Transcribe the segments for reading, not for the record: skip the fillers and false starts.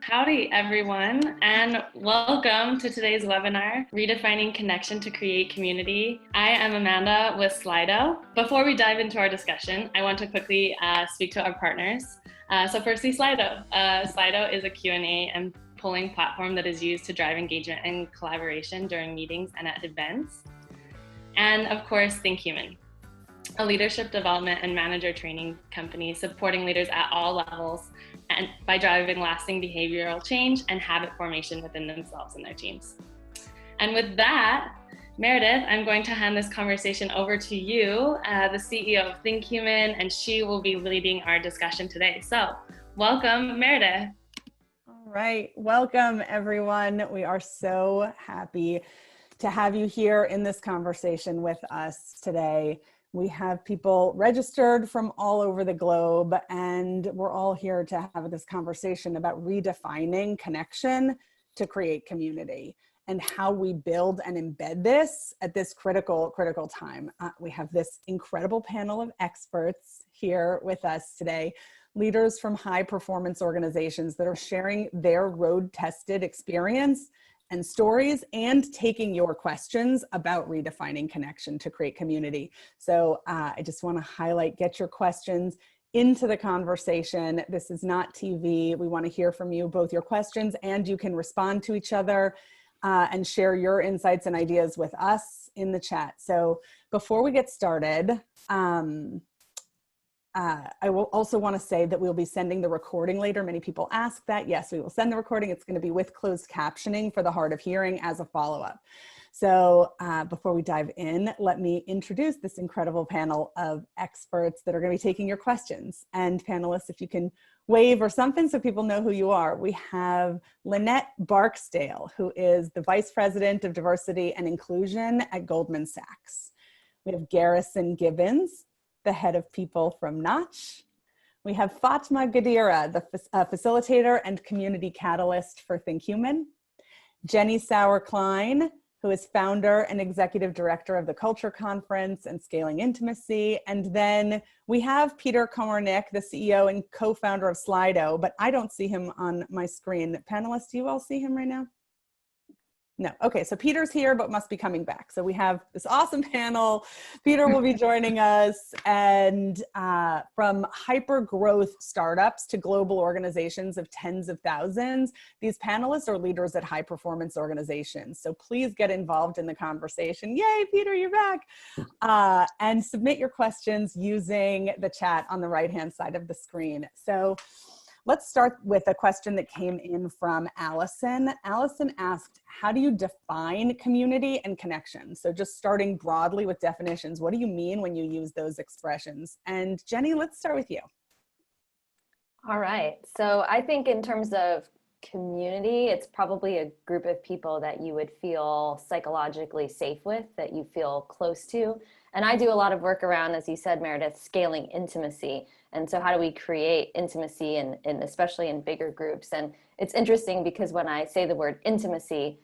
Howdy, everyone, and welcome to today's webinar, Redefining Connection to Create Community. I am Amanda with Slido. Before we dive into our discussion, I want to quickly speak to our partners. So firstly, Slido. Slido is a Q&A and polling platform that is used to drive engagement and collaboration during meetings and at events. And of course, Think Human, a leadership development and manager training company supporting leaders at all levels and by driving lasting behavioral change and habit formation within themselves and their teams. And with that, Meredith, I'm going to hand this conversation over to you, the CEO of Think Human, and she will be leading our discussion today. So welcome, Meredith. All right, welcome everyone. We are so happy to have you here in this conversation with us today. We have people registered from all over the globe, and we're all here to have this conversation about redefining connection to create community and how we build and embed this at this critical time. We have this incredible panel of experts here with us today, leaders from high performance organizations that are sharing their road-tested experience and stories and taking your questions about redefining connection to create community. So I just want to highlight, get your questions into the conversation. This is not TV. We want to hear from you, both your questions, and you can respond to each other and share your insights and ideas with us in the chat. So before we get started, I will also want to say that we'll be sending the recording later. Many people ask that. Yes, we will send the recording. It's going to be with closed captioning for the hard of hearing as a follow-up. So before we dive in, let me introduce this incredible panel of experts that are going to be taking your questions. And panelists, if you can wave or something so people know who you are. We have Lynette Barksdale, who is the Vice President of Diversity and Inclusion at Goldman Sachs. We have Garrison Gibbons, the head of people from Notch. We have Fatma Gadira, the facilitator and community catalyst for Think Human. Jenny Sauer-Klein, who is founder and executive director of the Culture Conference and Scaling Intimacy. And then we have Peter Komarnik, the CEO and co-founder of Slido, but I don't see him on my screen. Panelists, do you all see him right now? No. Okay, so Peter's here, but must be coming back. So we have this awesome panel. Peter will be joining us, and from hyper growth startups to global organizations of tens of thousands, these panelists are leaders at high performance organizations. So please get involved in the conversation. Yay, Peter, you're back. And submit your questions using the chat on the right-hand side of the screen. So let's start with a question that came in from Allison. Allison asked, how do you define community and connection? So just starting broadly with definitions, what do you mean when you use those expressions? And Jenny, let's start with you. All right, so I think in terms of community, it's probably a group of people that you would feel psychologically safe with, that you feel close to. And I do a lot of work around, as you said, Meredith, scaling intimacy. And so how do we create intimacy in especially in bigger groups? And it's interesting because when I say the word intimacy,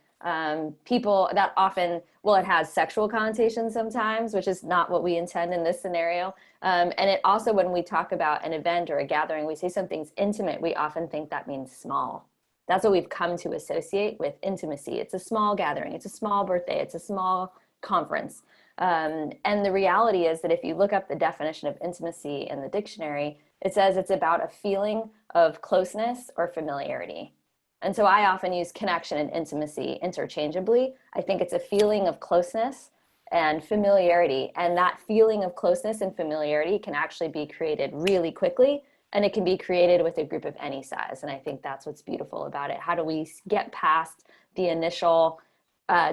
people that often, well, it has sexual connotations sometimes, which is not what we intend in this scenario. And it also, when we talk about an event or a gathering, we say something's intimate, we often think that means small. That's what we've come to associate with intimacy. It's a small gathering, it's a small birthday, it's a small conference. And the reality is that if you look up the definition of intimacy in the dictionary, it says it's about a feeling of closeness or familiarity. And so I often use connection and intimacy interchangeably. I think it's a feeling of closeness and familiarity. And that feeling of closeness and familiarity can actually be created really quickly, and it can be created with a group of any size. And I think that's what's beautiful about it. How do we get past the initial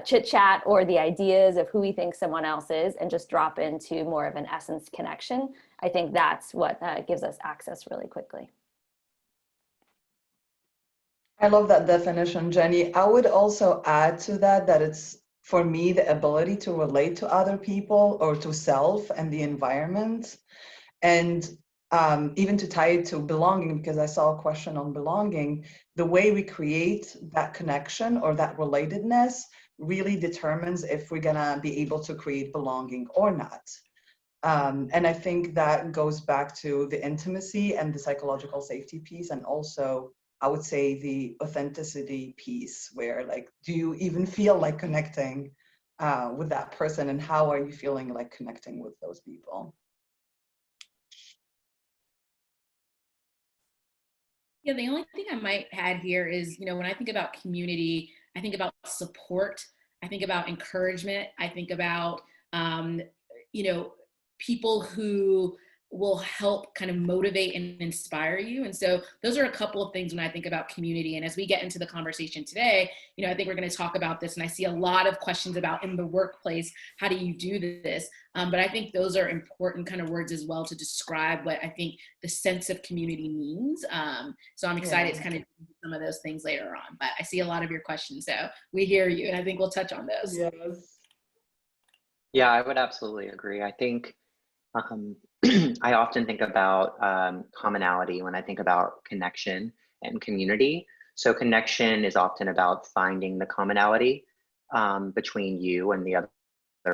chit chat or the ideas of who we think someone else is and just drop into more of an essence connection? I think that's what gives us access really quickly. I love that definition, Jenny. I would also add to that it's, for me, the ability to relate to other people or to self and the environment. And even to tie it to belonging, because I saw a question on belonging, the way we create that connection or that relatedness really determines if we're gonna be able to create belonging or not. And I think that goes back to the intimacy and the psychological safety piece, and also I would say the authenticity piece, where like, do you even feel like connecting with that person, and how are you feeling like connecting with those people? Yeah, the only thing I might add here is, when I think about community, I think about support, I think about encouragement, I think about, um, you know, people who will help kind of motivate and inspire you. And so those are a couple of things when I think about community. And as we get into the conversation today, I think we're going to talk about this. And I see a lot of questions about in the workplace, how do you do this? But I think those are important kind of words as well to describe what I think the sense of community means. So I'm excited to kind of do some of those things later on. But I see a lot of your questions, so we hear you, and I think we'll touch on those. Yes. Yeah, I would absolutely agree. I think I often think about commonality when I think about connection and community. So connection is often about finding the commonality between you and the other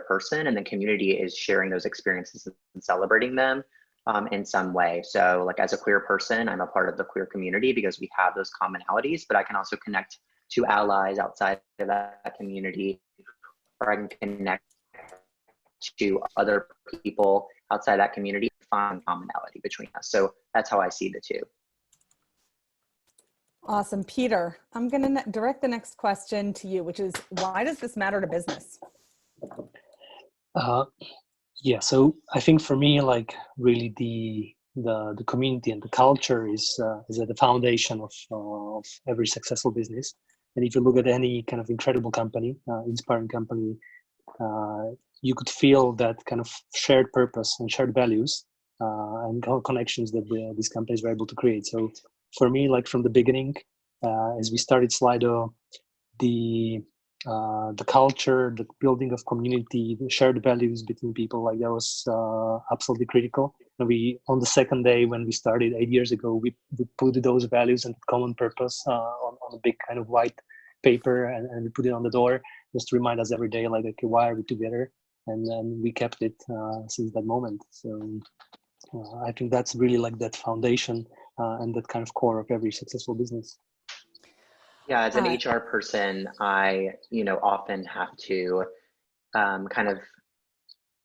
person, and the community is sharing those experiences and celebrating them in some way. So like as a queer person, I'm a part of the queer community because we have those commonalities, but I can also connect to allies outside of that community, or I can connect to other people outside that community and find commonality between us. So that's how I see the two. Awesome. Peter, I'm going to direct the next question to you, which is, why does this matter to business? Yeah, so I think for me, like really the community and the culture is at the foundation of every successful business. And if you look at any kind of incredible company, inspiring company, you could feel that kind of shared purpose and shared values and connections that these companies were able to create. So for me, like from the beginning, as we started Slido, the culture, the building of community, the shared values between people, like that was absolutely critical. And we, on the second day when we started 8 years ago, we put those values and common purpose on a big kind of white paper, and we put it on the door just to remind us every day, like, okay, why are we together? And then we kept it since that moment. So I think that's really like that foundation and that kind of core of every successful business. Yeah, as an HR person, I, often have to kind of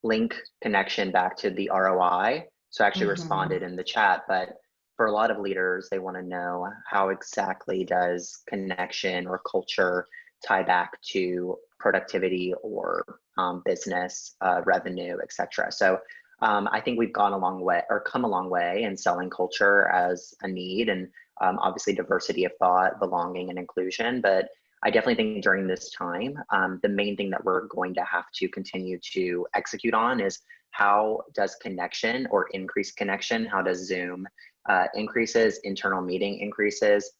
link connection back to the ROI. So I actually responded in the chat, but for a lot of leaders, they want to know how exactly does connection or culture tie back to productivity or business revenue, et cetera. So I think we've gone a long way, or come a long way, in selling culture as a need, and obviously diversity of thought, belonging, and inclusion. But I definitely think during this time, the main thing that we're going to have to continue to execute on is how does connection or increased connection, how does Zoom increases, internal meeting increases,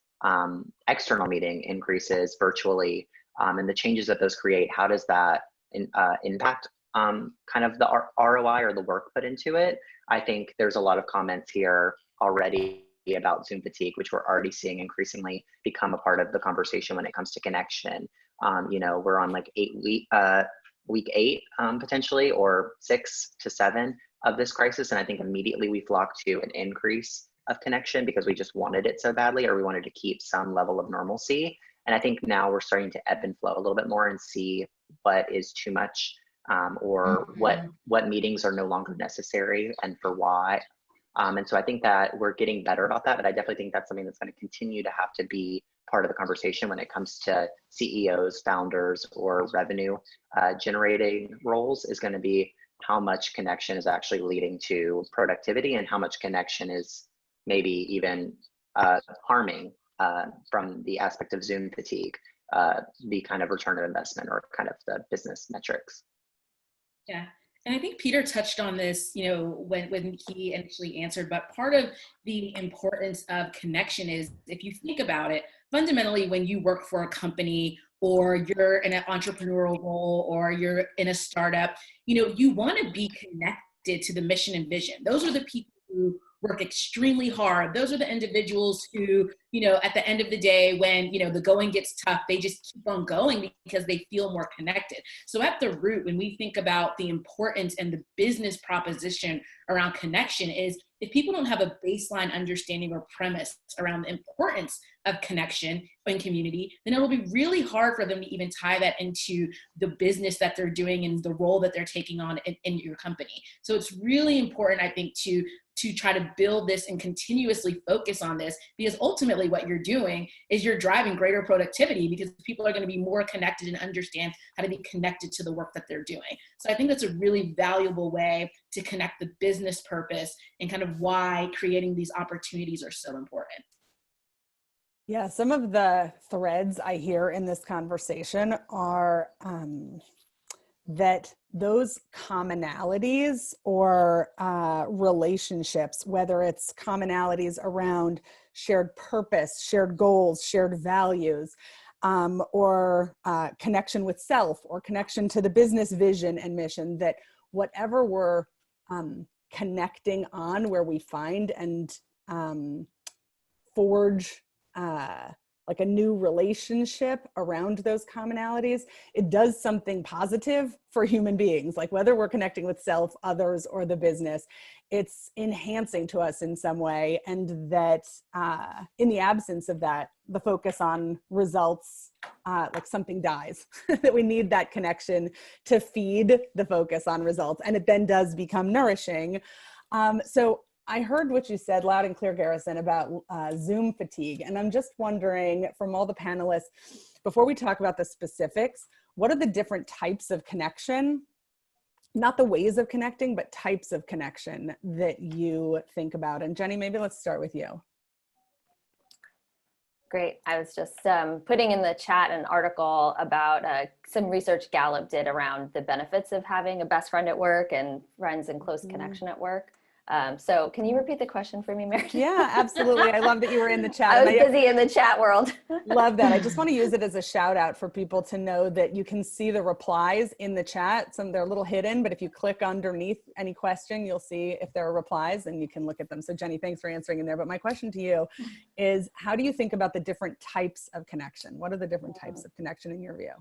external meeting increases virtually, and the changes that those create, how does that impact kind of the ROI or the work put into it? I think there's a lot of comments here already about Zoom fatigue, which we're already seeing increasingly become a part of the conversation when it comes to connection. We're on like week 8 potentially, or 6 to 7 of this crisis. And I think immediately we flocked to an increase of connection because we just wanted it so badly, or we wanted to keep some level of normalcy. And I think now we're starting to ebb and flow a little bit more and see what is too much, or what meetings are no longer necessary and for why. And so I think that we're getting better about that, but I definitely think that's something that's going to continue to have to be part of the conversation when it comes to CEOs, founders, or revenue generating roles, is going to be how much connection is actually leading to productivity and how much connection is maybe even harming from the aspect of Zoom fatigue, the kind of return of investment or kind of the business metrics. Yeah. And I think Peter touched on this, when he initially answered, but part of the importance of connection is, if you think about it, fundamentally, when you work for a company, or you're in an entrepreneurial role, or you're in a startup, you want to be connected to the mission and vision. Those are the people who work extremely hard. Those are the individuals who, at the end of the day, when, the going gets tough, they just keep on going because they feel more connected. So at the root, when we think about the importance and the business proposition around connection, is if people don't have a baseline understanding or premise around the importance of connection and community, then it'll be really hard for them to even tie that into the business that they're doing and the role that they're taking on in your company. So it's really important, I think, to try to build this and continuously focus on this, because ultimately what you're doing is you're driving greater productivity, because people are going to be more connected and understand how to be connected to the work that they're doing. So I think that's a really valuable way to connect the business purpose and kind of why creating these opportunities are so important. Yeah, some of the threads I hear in this conversation are that those commonalities or relationships, whether it's commonalities around shared purpose, shared goals, shared values, or connection with self or connection to the business vision and mission, that whatever we're connecting on, where we find and forge like a new relationship around those commonalities, it does something positive for human beings. Like whether we're connecting with self, others, or the business, it's enhancing to us in some way. And that in the absence of that, the focus on results, like something dies, that we need that connection to feed the focus on results. And it then does become nourishing. So I heard what you said loud and clear, Garrison, about Zoom fatigue. And I'm just wondering, from all the panelists, before we talk about the specifics, what are the different types of connection, not the ways of connecting, but types of connection that you think about? And Jenny, maybe let's start with you. Great. I was just putting in the chat an article about some research Gallup did around the benefits of having a best friend at work and friends in close connection at work. So can you repeat the question for me, Meredith? Yeah, absolutely. I love that you were in the chat. I was busy in the chat world. Love that. I just want to use it as a shout out for people to know that you can see the replies in the chat. They're a little hidden, but if you click underneath any question, you'll see if there are replies and you can look at them. So Jenny, thanks for answering in there. But my question to you is, how do you think about the different types of connection? What are the different types of connection in your view?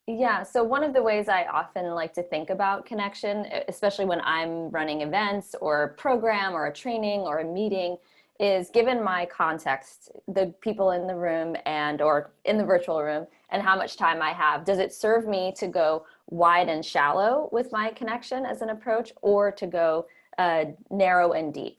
Yeah, so one of the ways I often like to think about connection, especially when I'm running events or a program or a training or a meeting, is given my context, the people in the room and or in the virtual room, and how much time I have, does it serve me to go wide and shallow with my connection as an approach, or to go narrow and deep?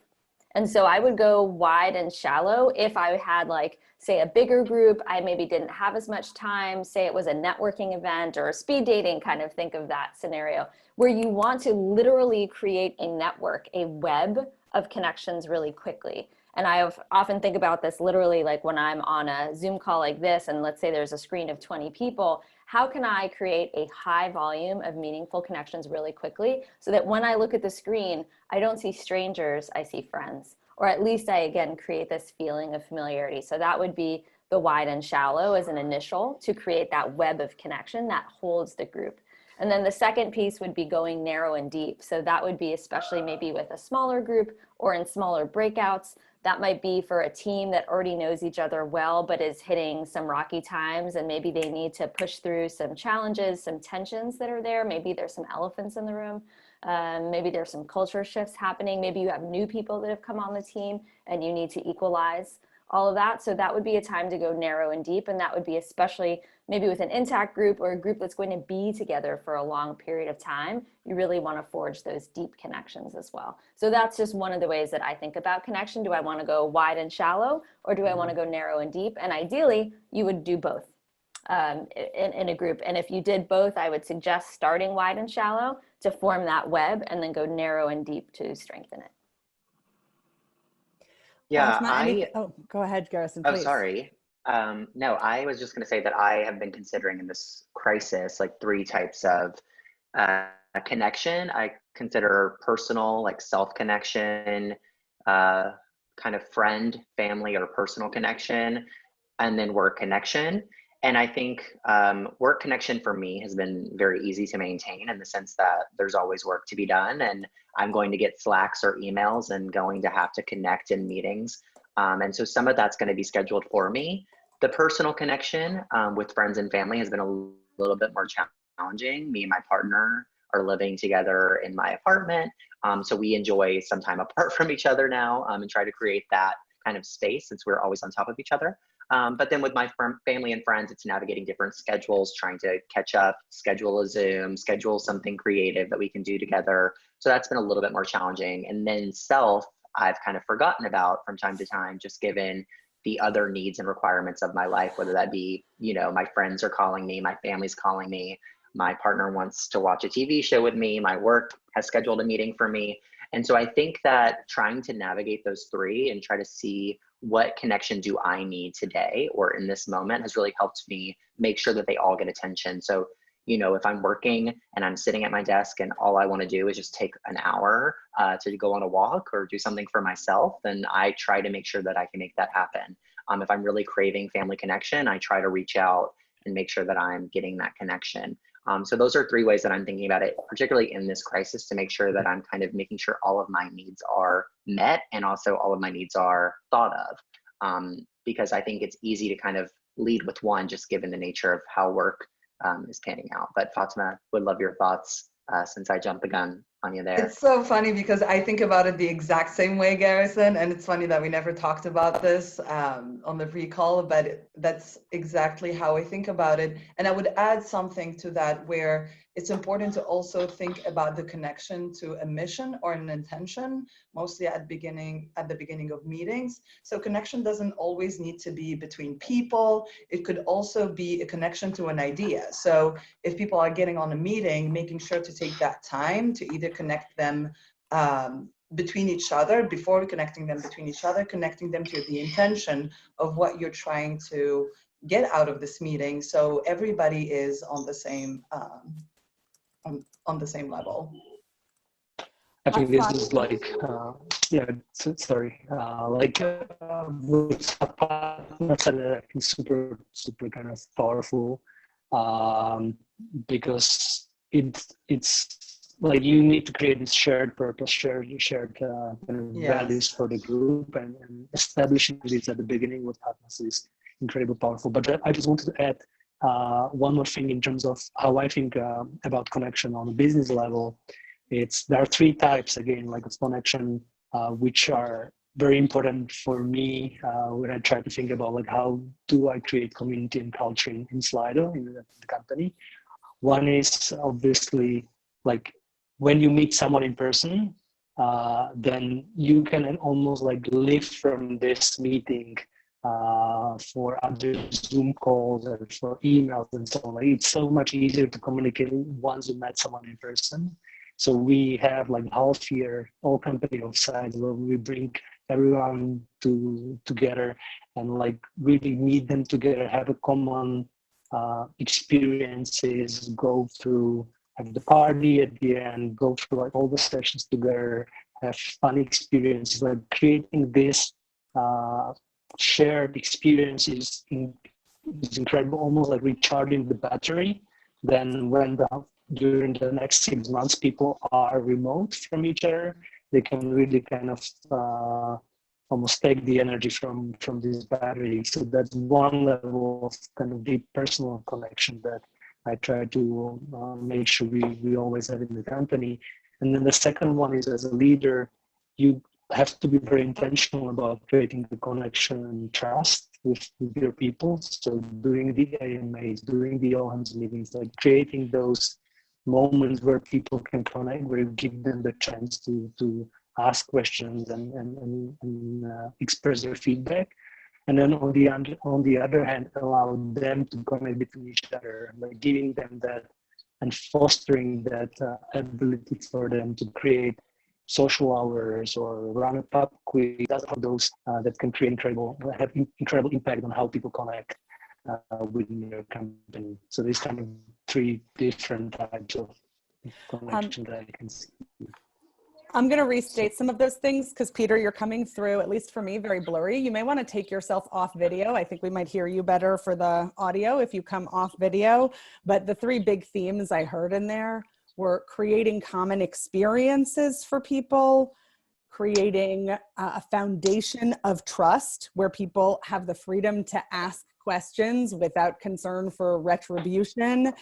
And so I would go wide and shallow if I had, like, say, a bigger group, I maybe didn't have as much time, say it was a networking event or a speed dating, kind of think of that scenario, where you want to literally create a network, a web of connections really quickly. And I often think about this literally, like when I'm on a Zoom call like this, and let's say there's a screen of 20 people, how can I create a high volume of meaningful connections really quickly so that when I look at the screen, I don't see strangers, I see friends. Or at least I, again, create this feeling of familiarity. So that would be the wide and shallow as an initial to create that web of connection that holds the group. And then the second piece would be going narrow and deep. So that would be especially maybe with a smaller group or in smaller breakouts. That might be for a team that already knows each other well, but is hitting some rocky times, and maybe they need to push through some challenges, some tensions that are there. Maybe there's some elephants in the room. Maybe there's some culture shifts happening. Maybe you have new people that have come on the team and you need to equalize all of that. So that would be a time to go narrow and deep. And that would be especially maybe with an intact group or a group that's going to be together for a long period of time. You really want to forge those deep connections as well. So that's just one of the ways that I think about connection. Do I want to go wide and shallow, or do I want to go narrow and deep? And ideally, you would do both in a group. And if you did both, I would suggest starting wide and shallow to form that web, and then go narrow and deep to strengthen it. Yeah, oh, go ahead, Garrison, please. Oh, sorry. No, I was just going to say that I have been considering in this crisis, like 3 types of connection. I consider personal, like self-connection, kind of friend, family, or personal connection, and then work connection. And I think work connection for me has been very easy to maintain, in the sense that there's always work to be done, and I'm going to get Slacks or emails and going to have to connect in meetings. And so some of that's going to be scheduled for me. The personal connection with friends and family has been a little bit more challenging. Me and my partner are living together in my apartment. So we enjoy some time apart from each other now, and try to create that kind of space since we're always on top of each other. But then with my family and friends, it's navigating different schedules, trying to catch up, schedule a Zoom, schedule something creative that we can do together. So that's been a little bit more challenging. And then self, I've kind of forgotten about from time to time, just given the other needs and requirements of my life, whether that be, you know, my friends are calling me, my family's calling me, my partner wants to watch a TV show with me, my work has scheduled a meeting for me. And so I think that trying to navigate those three and try to see what connection do I need today or in this moment has really helped me make sure that they all get attention. So, you know, if I'm working and I'm sitting at my desk and all I want to do is just take an hour to go on a walk or do something for myself, then I try to make sure that I can make that happen. If I'm really craving family connection, I try to reach out and make sure that I'm getting that connection. So those are three ways that I'm thinking about it, particularly in this crisis, to make sure that I'm kind of making sure all of my needs are met and also all of my needs are thought of. Because I think it's easy to kind of lead with one, just given the nature of how work is panning out. But Fatima, would love your thoughts since I jumped the gun on you there. It's so funny because I think about it the exact same way, Garrison, and it's funny that we never talked about this on the pre-call, but that's exactly how I think about it. And I would add something to that where it's important to also think about the connection to a mission or an intention, mostly at the beginning of meetings. So connection doesn't always need to be between people. It could also be a connection to an idea. So if people are getting on a meeting, making sure to take that time to either connect them between each other, before connecting them between each other, connecting them to the intention of what you're trying to get out of this meeting. So everybody is on the same on the same level. I think this is like, with partner is super kind of powerful, because it's like you need to create this shared purpose, shared kind of values for the group, and establishing this at the beginning with partners is incredibly powerful. But I just wanted to add one more thing in terms of how I think about connection on a business level. There are three types, again, like of connection, which are very important for me when I try to think about like how do I create community and culture in Slido, in the company. One is obviously like when you meet someone in person, then you can almost like live from this meeting for other Zoom calls or for emails and so on. It's so much easier to communicate once you met someone in person. So we have like half year, all company offsites, where we bring everyone together and like really meet them together, have a common experiences, go through, have the party at the end, go through like all the sessions together, have fun experiences, like creating this shared experiences is incredible, almost like recharging the battery. Then when during the next 6 months people are remote from each other, they can really kind of almost take the energy from this battery. So that's one level of kind of deep personal connection that I try to make sure we always have in the company. And then the second one is, as a leader, you have to be very intentional about creating the connection and trust with your people. So doing the AMAs, doing the all hands meetings, like creating those moments where people can connect, where you give them the chance to ask questions and express their feedback. And then on the other hand, allow them to connect between each other, like giving them that and fostering that ability for them to create social hours or run a pub quiz. That's how those that can create have incredible impact on how people connect within your company. So there's kind of three different types of connection that I can see. I'm going to restate some of those things because Peter, you're coming through, at least for me, very blurry. You may want to take yourself off video. I think we might hear you better for the audio if you come off video. But the three big themes I heard in there were creating common experiences for people, creating a foundation of trust where people have the freedom to ask questions without concern for retribution,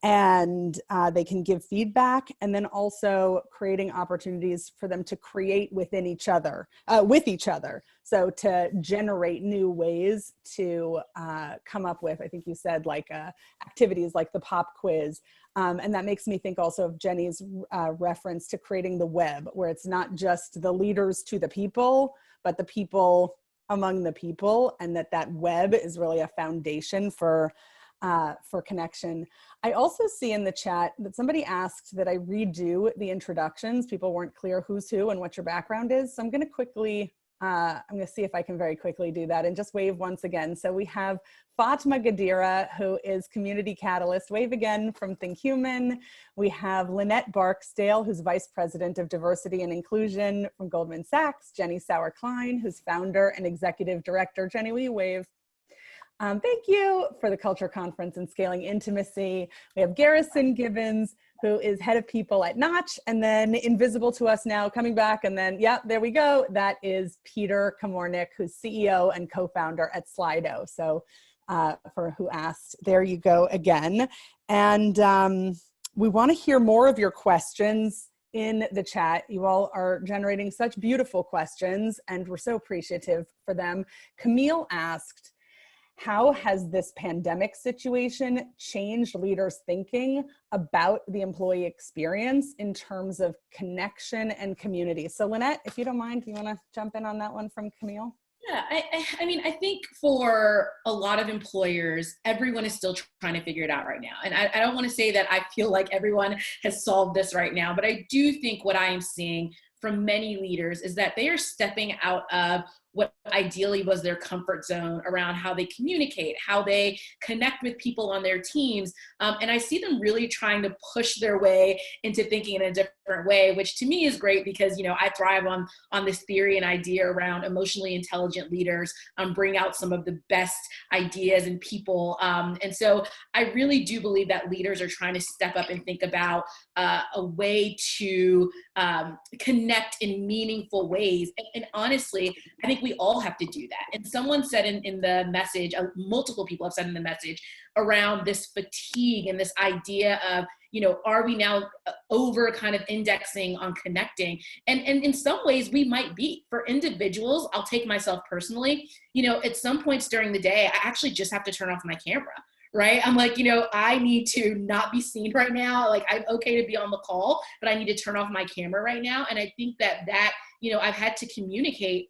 and they can give feedback, and then also creating opportunities for them to create within each other, with each other. So to generate new ways to come up with, I think you said, like activities like the pop quiz. And that makes me think also of Jenny's reference to creating the web, where it's not just the leaders to the people, but the people among the people, and that web is really a foundation for connection. I also see in the chat that somebody asked that I redo the introductions. People weren't clear who's who and what your background is. So I'm going to quickly, I'm going to see if I can very quickly do that and just wave once again. So we have Fatma Gadira, who is Community Catalyst. Wave again from Think Human. We have Lynette Barksdale, who's Vice President of Diversity and Inclusion from Goldman Sachs. Jenny Sauer-Klein, who's Founder and Executive Director. Jenny, will you wave? Thank you for the Culture Conference and Scaling Intimacy. We have Garrison Gibbons, who is Head of People at Notch, and then invisible to us now, coming back, and then, yeah, there we go. That is Peter Komornick, who's CEO and co-founder at Slido. So for who asked, there you go again. And we want to hear more of your questions in the chat. You all are generating such beautiful questions, and we're so appreciative for them. Camille asked, how has this pandemic situation changed leaders' thinking about the employee experience in terms of connection and community? So Lynette, if you don't mind, do you want to jump in on that one from Camille? Yeah, I mean, I think for a lot of employers, everyone is still trying to figure it out right now. And I don't want to say that I feel like everyone has solved this right now, but I do think what I am seeing from many leaders is that they are stepping out of what ideally was their comfort zone around how they communicate, how they connect with people on their teams. And I see them really trying to push their way into thinking in a different way, which to me is great because, you know, I thrive on this theory and idea around emotionally intelligent leaders, bring out some of the best ideas and people. And so I really do believe that leaders are trying to step up and think about a way to connect in meaningful ways. And honestly, I think we all have to do that. And someone said in the message, multiple people have said in the message around this fatigue and this idea of, you know, are we now over kind of indexing on connecting? And in some ways we might be. For individuals, I'll take myself personally, you know, at some points during the day, I actually just have to turn off my camera. Right? I'm like, you know, I need to not be seen right now. Like, I'm okay to be on the call, but I need to turn off my camera right now. And I think that, you know, I've had to communicate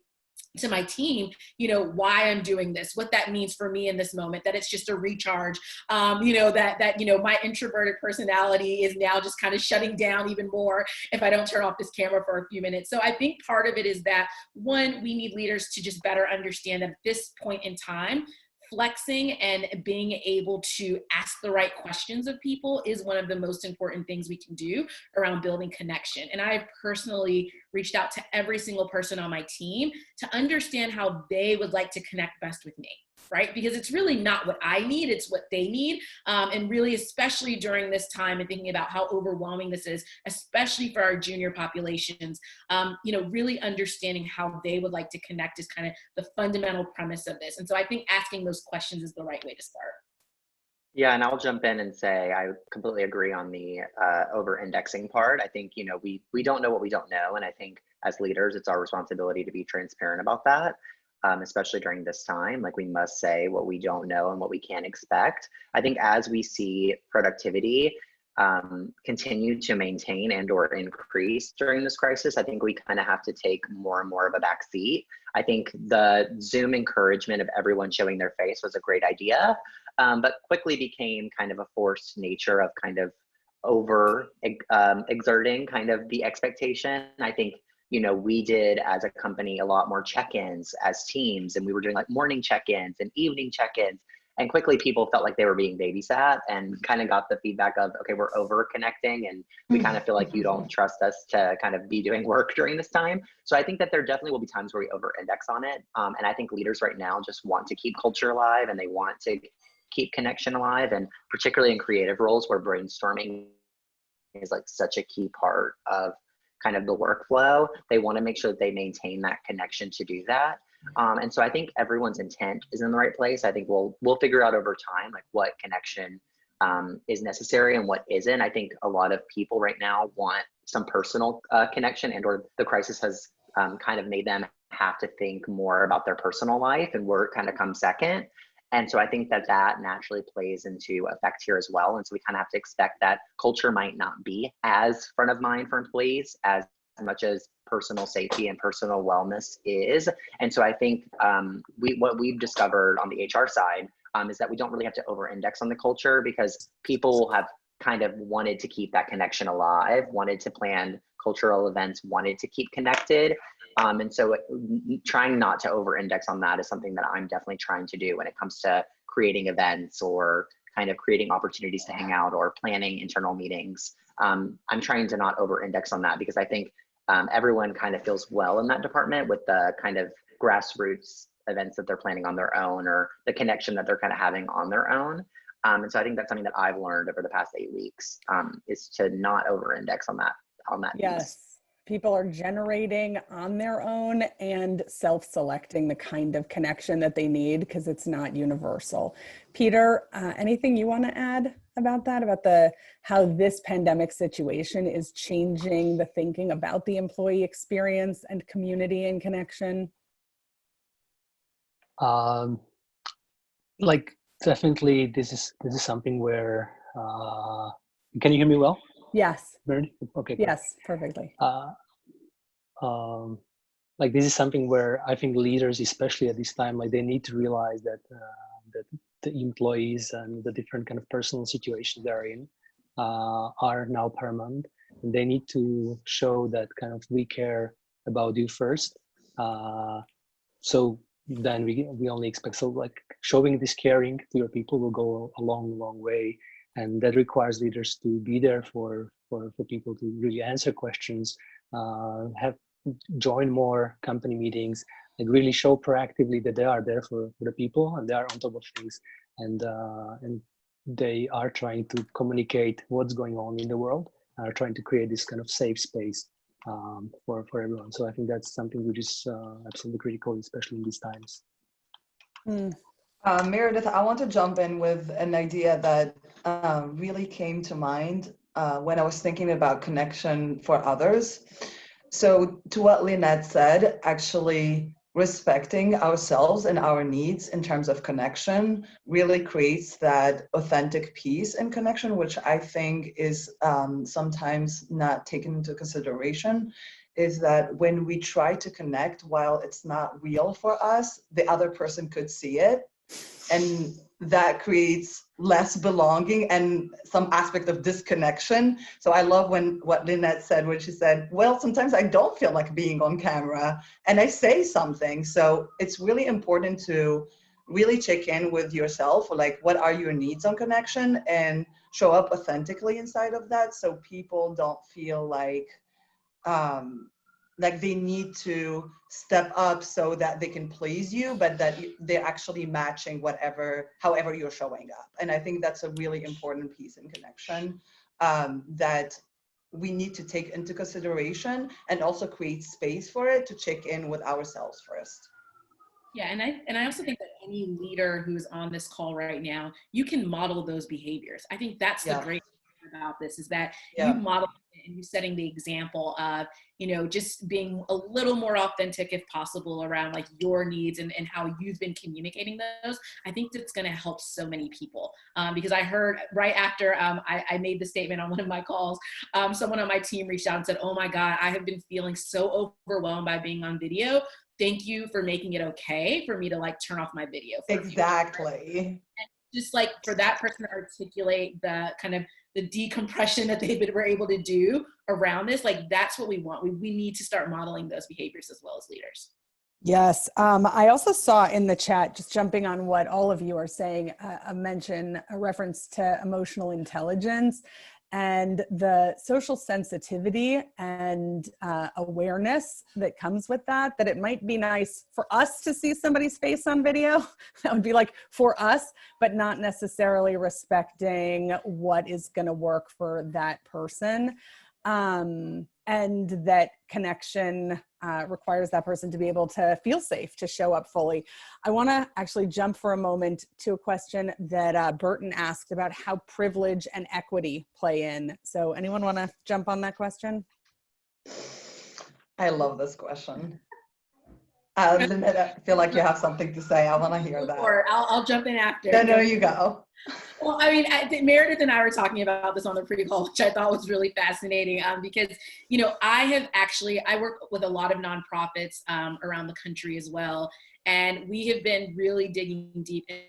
to my team, you know, why I'm doing this, what that means for me in this moment, that it's just a recharge, you know, that, you know, my introverted personality is now just kind of shutting down even more if I don't turn off this camera for a few minutes. So I think part of it is that, one, we need leaders to just better understand at this point in time, flexing and being able to ask the right questions of people is one of the most important things we can do around building connection. And I've personally reached out to every single person on my team to understand how they would like to connect best with me, right? Because it's really not what I need, it's what they need. And really, especially during this time and thinking about how overwhelming this is, especially for our junior populations, you know, really understanding how they would like to connect is kind of the fundamental premise of this. And so I think asking those questions is the right way to start. Yeah, and I'll jump in and say I completely agree on the over-indexing part. I think, you know, we don't know what we don't know. And I think as leaders, it's our responsibility to be transparent about that. Especially during this time, like we must say what we don't know and what we can expect. I think as we see productivity continue to maintain and or increase during this crisis, I think we kind of have to take more and more of a back seat. I think the Zoom encouragement of everyone showing their face was a great idea, but quickly became kind of a forced nature of kind of over exerting kind of the expectation. I think, you know, we did as a company a lot more check-ins as teams, and we were doing like morning check-ins and evening check-ins, and quickly people felt like they were being babysat and kind of got the feedback of, okay, we're over connecting and we kind of feel like you don't trust us to kind of be doing work during this time. So I think that there definitely will be times where we over index on it. And I think leaders right now just want to keep culture alive and they want to keep connection alive, and particularly in creative roles where brainstorming is like such a key part of kind of the workflow, they want to make sure that they maintain that connection to do that. And so I think everyone's intent is in the right place. I think we'll figure out over time like what connection is necessary and what isn't. I think a lot of people right now want some personal connection, and or the crisis has kind of made them have to think more about their personal life, and work kind of comes second. And so I think that that naturally plays into effect here as well. And so we kind of have to expect that culture might not be as front of mind for employees as much as personal safety and personal wellness is. And so I think what we've discovered on the HR side is that we don't really have to over-index on the culture, because people have kind of wanted to keep that connection alive, wanted to plan cultural events, wanted to keep connected. And so trying not to over-index on that is something that I'm definitely trying to do when it comes to creating events or kind of creating opportunities to hang out or planning internal meetings. I'm trying to not over-index on that, because I think everyone kind of feels well in that department with the kind of grassroots events that they're planning on their own, or the connection that they're kind of having on their own. And so I think that's something that I've learned over the past 8 weeks, is to not over-index on that yes piece. People are generating on their own and self-selecting the kind of connection that they need, because it's not universal. Peter, anything you want to add about that, about how this pandemic situation is changing the thinking about the employee experience and community and connection? Like definitely this is something where can you hear me well? Yes. Meredith? Okay, great. Yes, perfectly. Like this is something where I think leaders, especially at this time, like they need to realize that that the employees and the different kind of personal situations they're in are now permanent, and they need to show that kind of we care about you first. So then we only expect, so like showing this caring to your people will go a long way, and that requires leaders to be there for people, to really answer questions, have join more company meetings, and really show proactively that they are there for the people, and they are on top of things, and they are trying to communicate what's going on in the world, and are trying to create this kind of safe space for everyone. So I think that's something which is absolutely critical, especially in these times. Meredith, I want to jump in with an idea that really came to mind when I was thinking about connection for others. So to what Lynette said, actually respecting ourselves and our needs in terms of connection really creates that authentic piece in connection, which I think is sometimes not taken into consideration, is that when we try to connect while it's not real for us, the other person could see it. And that creates less belonging and some aspect of disconnection. So I love what Lynette said, when she said, well, sometimes I don't feel like being on camera and I say something. So it's really important to really check in with yourself, like what are your needs on connection, and show up authentically inside of that, so people don't feel like they need to step up so that they can please you, but that they're actually matching however you're showing up. And I think that's a really important piece in connection that we need to take into consideration, and also create space for it to check in with ourselves first. Yeah, and I also think that any leader who's on this call right now, you can model those behaviors. I think that's the great thing about this, is that you model it, and you're setting the example of, just being a little more authentic if possible around like your needs and how you've been communicating those. I think that's going to help so many people, because I heard right after I made the statement on one of my calls, someone on my team reached out and said, oh my God, I have been feeling so overwhelmed by being on video. Thank you for making it okay for me to like turn off my video. Exactly. And just like for that person to articulate the kind of the decompression that were able to do around this, like that's what we want. We need to start modeling those behaviors as well as leaders. Yes. I also saw in the chat, just jumping on what all of you are saying, a reference to emotional intelligence and the social sensitivity and awareness that comes with that it might be nice for us to see somebody's face on video. That would be like for us, but not necessarily respecting what is going to work for that person. and that connection requires that person to be able to feel safe, to show up fully. I want to actually jump for a moment to a question that Burton asked about how privilege and equity play in. So anyone want to jump on that question? I love this question. Lynette, I feel like you have something to say. I want to hear that. Or I'll jump in after. No, you go. Well, I mean, Meredith and I were talking about this on the pre-call, which I thought was really fascinating because, you know, I work with a lot of nonprofits around the country as well. And we have been really digging deep into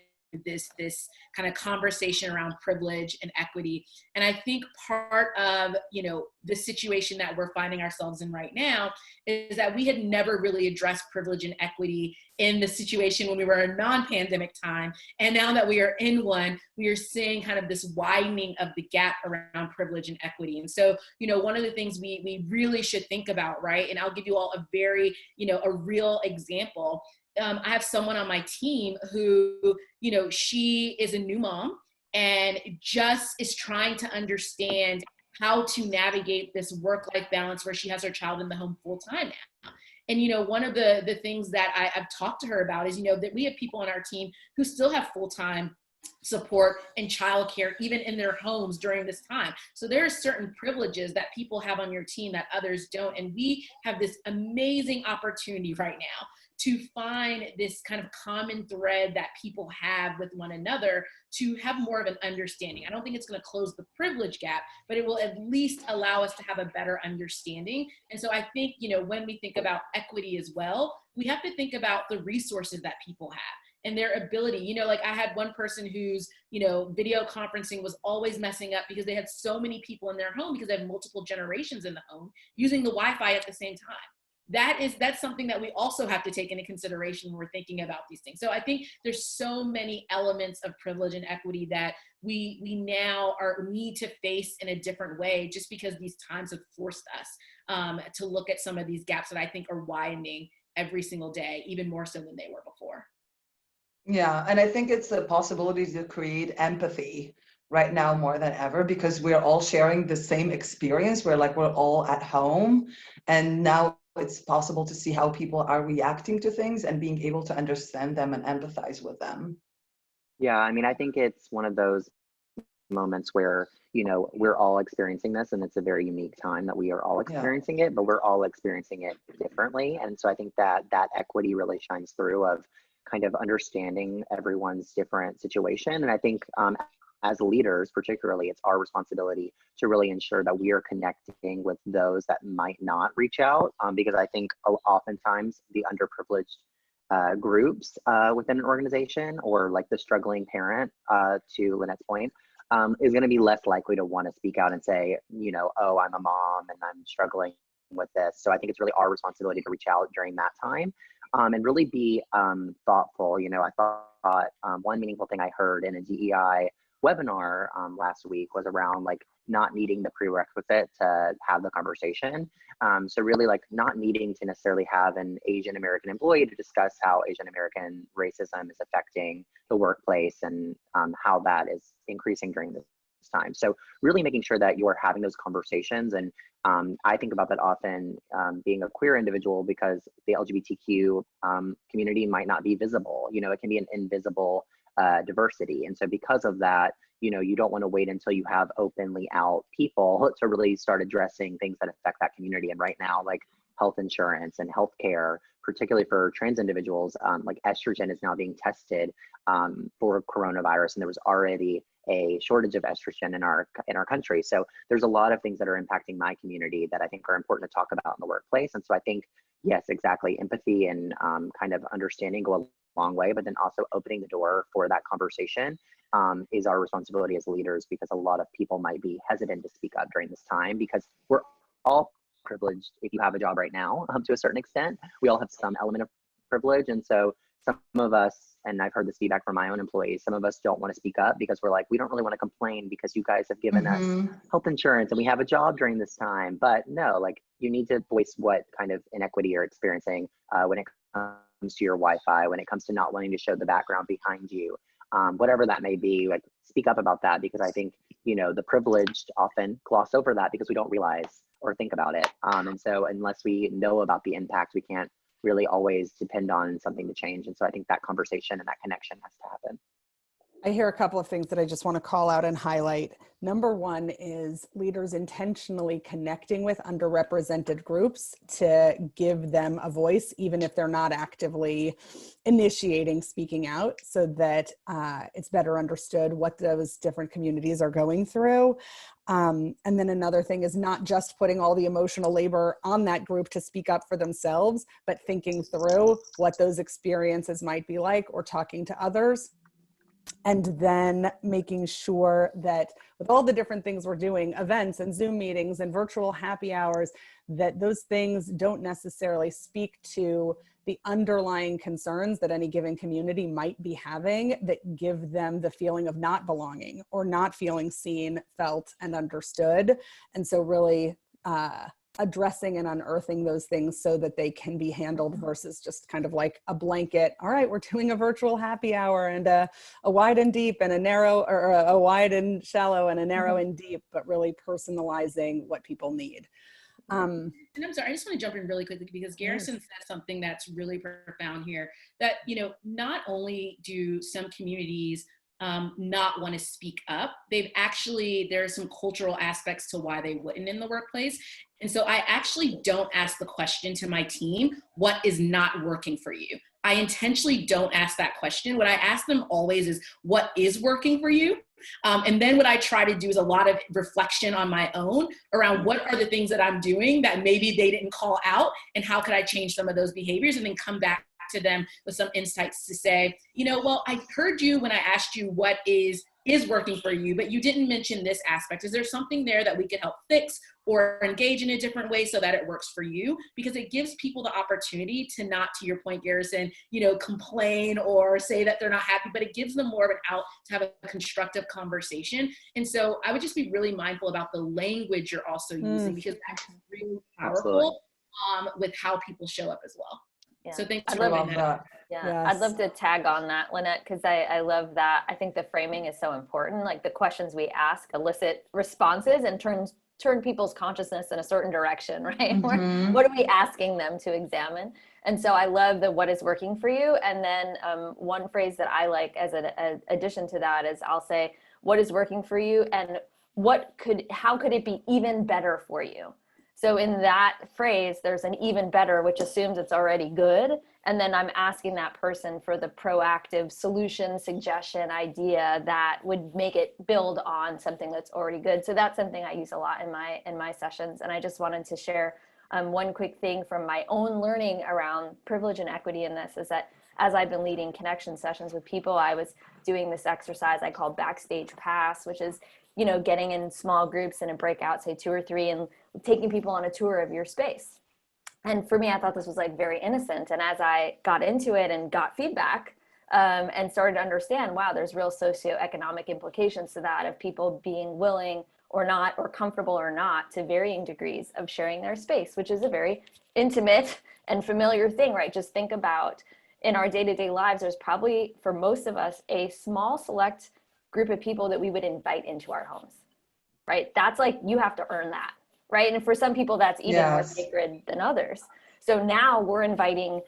this kind of conversation around privilege and equity. And I think part of, you know, the situation that we're finding ourselves in right now is that we had never really addressed privilege and equity in the situation when we were in non-pandemic time. And now that we are in one, we are seeing kind of this widening of the gap around privilege and equity. And so, you know, one of the things we really should think about, right? And I'll give you all a very, you know, a real example. I have someone on my team who, you know, she is a new mom and just is trying to understand how to navigate this work-life balance where she has her child in the home full time now. And, you know, one of the things that I've talked to her about is, you know, that we have people on our team who still have full-time support and childcare even in their homes during this time. So there are certain privileges that people have on your team that others don't. And we have this amazing opportunity right now to find this kind of common thread that people have with one another to have more of an understanding. I don't think it's going to close the privilege gap, but it will at least allow us to have a better understanding. And so I think, you know, when we think about equity as well, we have to think about the resources that people have and their ability. You know, like I had one person whose, you know, video conferencing was always messing up because they had so many people in their home because they have multiple generations in the home using the Wi-Fi at the same time. That's something that we also have to take into consideration when we're thinking about these things. So I think there's so many elements of privilege and equity that we now need to face in a different way, just because these times have forced us to look at some of these gaps that I think are widening every single day, even more so than they were before. Yeah, and I think it's a possibility to create empathy right now more than ever, because we're all sharing the same experience. We're all at home, and now it's possible to see how people are reacting to things and being able to understand them and empathize with them. Yeah, I mean, I think it's one of those moments where, you know, we're all experiencing this, and it's a very unique time that we are all experiencing it, but we're all experiencing it differently. And so I think that equity really shines through of kind of understanding everyone's different situation. And I think as leaders, particularly, it's our responsibility to really ensure that we are connecting with those that might not reach out, because I think oftentimes the underprivileged groups within an organization, or like the struggling parent, to Lynette's point, is going to be less likely to want to speak out and say, you know, oh, I'm a mom and I'm struggling with this. So I think it's really our responsibility to reach out during that time, and really be thoughtful. You know, I thought one meaningful thing I heard in a DEI webinar last week was around like not needing the prerequisite to have the conversation. So really like not needing to necessarily have an Asian American employee to discuss how Asian American racism is affecting the workplace and how that is increasing during this time. So really making sure that you're having those conversations. And I think about that often, being a queer individual, because the LGBTQ community might not be visible. You know, it can be an invisible diversity. And so because of that, you know, you don't want to wait until you have openly out people to really start addressing things that affect that community. And right now, like health insurance and healthcare, particularly for trans individuals, like estrogen is now being tested for coronavirus, and there was already a shortage of estrogen in our country. So there's a lot of things that are impacting my community that I think are important to talk about in the workplace. And so I think, yes, exactly, empathy and kind of understanding go a long way, but then also opening the door for that conversation is our responsibility as leaders, because a lot of people might be hesitant to speak up during this time, because we're all privileged. If you have a job right now, to a certain extent, we all have some element of privilege. And so some of us, and I've heard this feedback from my own employees, some of us don't want to speak up because we're like, we don't really want to complain because you guys have given us health insurance and we have a job during this time. But no, like you need to voice what kind of inequity you're experiencing when it comes to your Wi-Fi, when it comes to not wanting to show the background behind you, whatever that may be. Like speak up about that, because I think you know, the privileged often gloss over that because we don't realize or think about it. And so unless we know about the impact, we can't really always depend on something to change. And so I think that conversation and that connection has to happen. I hear a couple of things that I just want to call out and highlight. Number one is leaders intentionally connecting with underrepresented groups to give them a voice, even if they're not actively initiating speaking out, so that it's better understood what those different communities are going through. And then another thing is not just putting all the emotional labor on that group to speak up for themselves, but thinking through what those experiences might be like, or talking to others. And then making sure that with all the different things we're doing, events and Zoom meetings and virtual happy hours, that those things don't necessarily speak to the underlying concerns that any given community might be having, that give them the feeling of not belonging or not feeling seen, felt, and understood. And so really addressing and unearthing those things so that they can be handled, versus just kind of like a blanket, all right, we're doing a virtual happy hour and a wide and deep and a narrow, or a wide and shallow and a narrow and deep, but really personalizing what people need. And I'm sorry, I just want to jump in really quickly because Garrison said something that's really profound here, that, you know, not only do some communities not want to speak up, there are some cultural aspects to why they wouldn't in the workplace. And so I actually don't ask the question to my team, what is not working for you? I intentionally don't ask that question. What I ask them always is, what is working for you? And then what I try to do is a lot of reflection on my own around what are the things that I'm doing that maybe they didn't call out, and how could I change some of those behaviors, and then come back to them with some insights to say, you know, well, I heard you when I asked you what is working for you, but you didn't mention this aspect. Is there something there that we could help fix or engage in a different way so that it works for you? Because it gives people the opportunity to not, to your point, Garrison, you know, complain or say that they're not happy, but it gives them more of an out to have a constructive conversation. And so I would just be really mindful about the language you're also using, because that's really powerful with how people show up as well. Yeah. So thanks I'd for love that. Yeah, Yes. I'd love to tag on that, Lynette, because I love that. I think the framing is so important. Like the questions we ask elicit responses and turn people's consciousness in a certain direction, right? Mm-hmm. What are we asking them to examine? And so I love the what is working for you. And then one phrase that I like as an addition to that is, I'll say, what is working for you, and how could it be even better for you? So in that phrase, there's an even better, which assumes it's already good. And then I'm asking that person for the proactive solution, suggestion, idea that would make it build on something that's already good. So that's something I use a lot in my sessions. And I just wanted to share one quick thing from my own learning around privilege and equity in this, is that as I've been leading connection sessions with people, I was doing this exercise I call backstage pass, which is, you know, getting in small groups in a breakout, say 2 or 3, and taking people on a tour of your space. And for me, I thought this was like very innocent. And as I got into it and got feedback and started to understand, wow, there's real socioeconomic implications to that, of people being willing or not, or comfortable or not, to varying degrees of sharing their space, which is a very intimate and familiar thing, right? Just think about in our day-to-day lives, there's probably, for most of us, a small select group of people that we would invite into our homes, right? That's like, you have to earn that, right? And for some people, that's even more sacred than others. So now we're inviting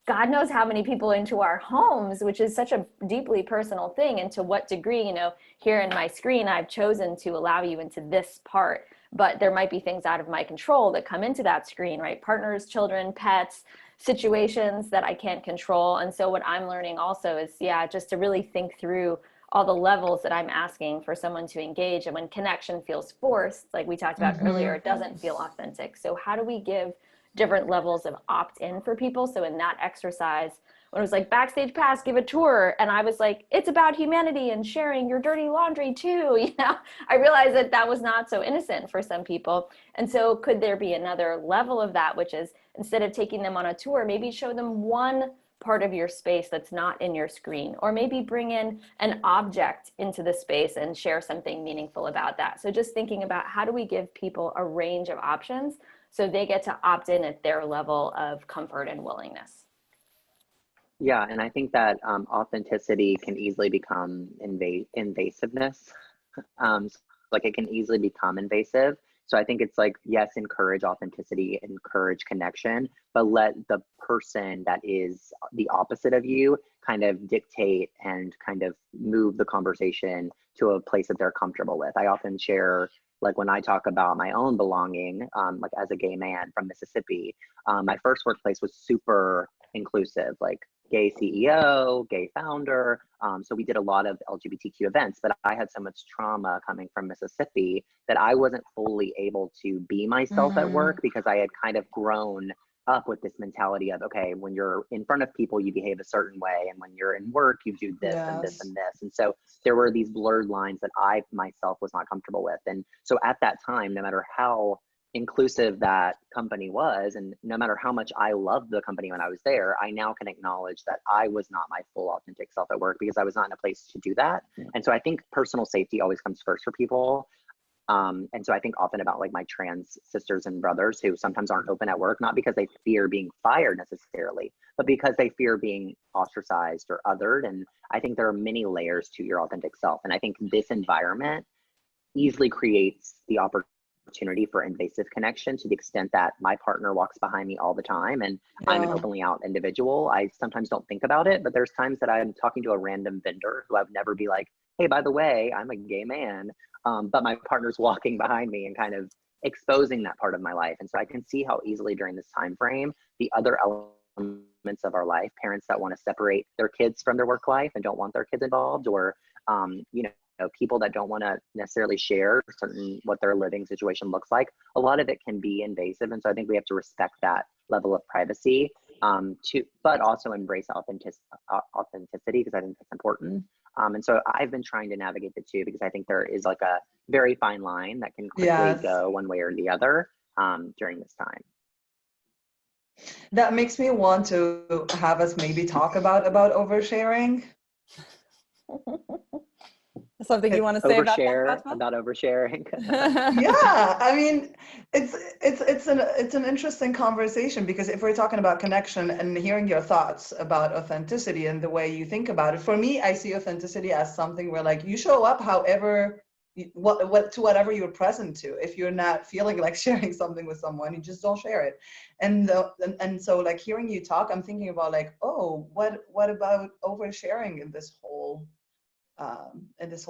God knows how many people into our homes, which is such a deeply personal thing. And to what degree, you know, here in my screen, I've chosen to allow you into this part, but there might be things out of my control that come into that screen, right? Partners, children, pets, situations that I can't control. And so what I'm learning also is, just to really think through all the levels that I'm asking for someone to engage. And when connection feels forced, like we talked about earlier, it doesn't feel authentic. So how do we give different levels of opt-in for people? So in that exercise, when it was like backstage pass, give a tour, and I was like, it's about humanity and sharing your dirty laundry too. You know, I realized that that was not so innocent for some people. And so could there be another level of that, which is, instead of taking them on a tour, maybe show them one part of your space that's not in your screen, or maybe bring in an object into the space and share something meaningful about that. So just thinking about, how do we give people a range of options so they get to opt in at their level of comfort and willingness? Yeah, and I think that authenticity can easily become invasiveness. like it can easily become invasive. So I think it's like, yes, encourage authenticity, encourage connection, but let the person that is the opposite of you kind of dictate and kind of move the conversation to a place that they're comfortable with. I often share, like when I talk about my own belonging, like as a gay man from Mississippi, my first workplace was super inclusive, like gay CEO, gay founder. So we did a lot of LGBTQ events, but I had so much trauma coming from Mississippi that I wasn't fully able to be myself at work because I had kind of grown up with this mentality of, okay, when you're in front of people, you behave a certain way. And when you're in work, you do this and this and this. And so there were these blurred lines that I myself was not comfortable with. And so at that time, no matter how inclusive that company was, and no matter how much I loved the company when I was there, I now can acknowledge that I was not my full authentic self at work because I was not in a place to do that. And so I think personal safety always comes first for people. And so I think often about like my trans sisters and brothers who sometimes aren't open at work, not because they fear being fired necessarily, but because they fear being ostracized or othered. And I think there are many layers to your authentic self. And I think this environment easily creates the opportunity for invasive connection to the extent that my partner walks behind me all the time and I'm an openly out individual. I sometimes don't think about it, but there's times that I'm talking to a random vendor who I would never be like, hey, by the way, I'm a gay man. But my partner's walking behind me and kind of exposing that part of my life. And so I can see how easily during this time frame, the other elements of our life, parents that want to separate their kids from their work life and don't want their kids involved, or you know, people that don't want to necessarily share certain what their living situation looks like, a lot of it can be invasive. And so I think we have to respect that level of privacy, but also embrace authenticity, because I think that's important. And so I've been trying to navigate the two because I think there is like a very fine line that can quickly go one way or the other during this time. That makes me want to have us maybe talk about oversharing. Something you want to say about oversharing? Yeah, I mean, it's an interesting conversation because if we're talking about connection and hearing your thoughts about authenticity and the way you think about it, for me, I see authenticity as something where like you show up however, to whatever you're present to. If you're not feeling like sharing something with someone, you just don't share it. And so like hearing you talk, I'm thinking about like, oh, what about oversharing in this whole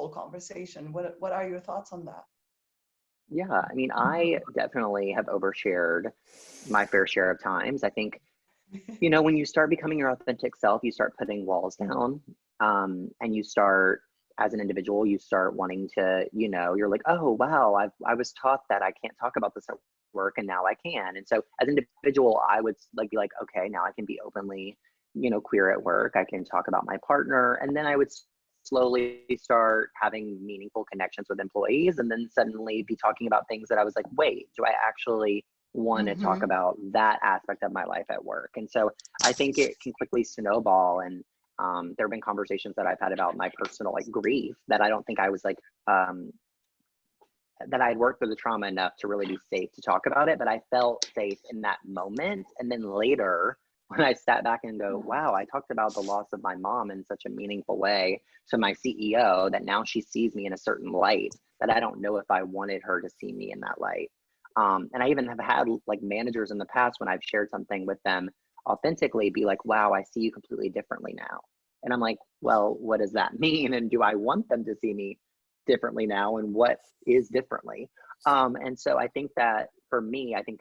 conversation? What are your thoughts on that? Yeah, I mean, I definitely have overshared my fair share of times. I think, you know, when you start becoming your authentic self, you start putting walls down, and you start, as an individual, you start wanting to, you know, you're like, oh, wow, I was taught that I can't talk about this at work and now I can. And so as an individual, I would like be like, okay, now I can be openly, you know, queer at work. I can talk about my partner. And then I would slowly start having meaningful connections with employees, and then suddenly be talking about things that I was like, wait, do I actually want to talk about that aspect of my life at work? And so I think it can quickly snowball. And there have been conversations that I've had about my personal like grief that I don't think I was like, that I had worked through the trauma enough to really be safe to talk about it, but I felt safe in that moment. And then later, when I sat back and go, wow, I talked about the loss of my mom in such a meaningful way to my CEO that now she sees me in a certain light that I don't know if I wanted her to see me in that light. And I even have had like managers in the past when I've shared something with them authentically be like, wow, I see you completely differently now. And I'm like, well, what does that mean? And do I want them to see me differently now? And what is differently? And so I think that for me, I think